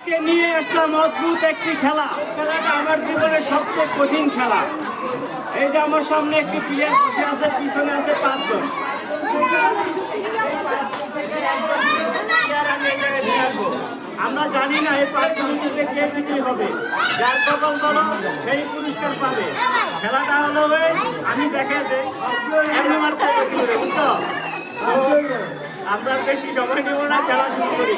কে নিয়ে আসলাম অদ্ভুত একটি খেলা। খেলাটা আমার জীবনের সবচেয়ে কঠিন খেলা। এই যে আমার সামনে একটি প্লেয়ার বসে আছে, পিছনে আছে 5 জন। আমরা জানি না এই 5 জনের মধ্যে কে বিজয়ী হবে। যার কপাল ভালো সেই পুরস্কার পাবে। খেলাটা হলো আমি দেখে দেই এমনি মারতে হবে কিন্তু, বুঝছো? আমরা বেশি সময় নিব না, খেলা শুরু করি।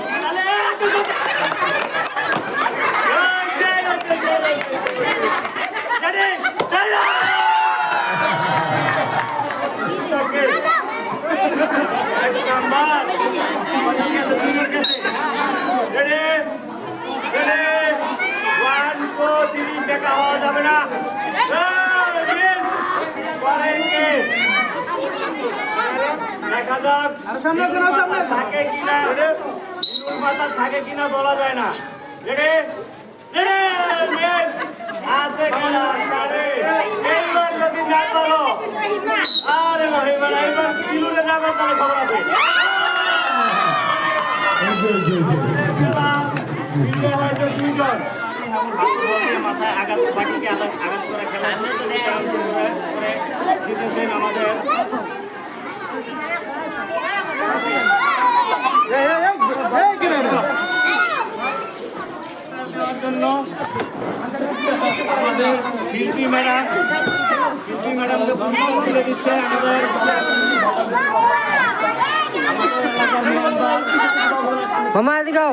দেখা হওয়া যাবে না। দেখা যাক থাকে কিনা, মাথা থাকে কিনা বলা যায় না। আছে কিনা এইবার যদি না পারো, আরে এবার কিলুরে যাবে তাহলে খবর আছে। মাথায় আঘাত বাকিকে আঘাত করে খেলা জিতেছেন আমাদের জন্য আমাদের শিল্পী ম্যাডাম তুলে দিচ্ছে আমাদের মামা এদিকে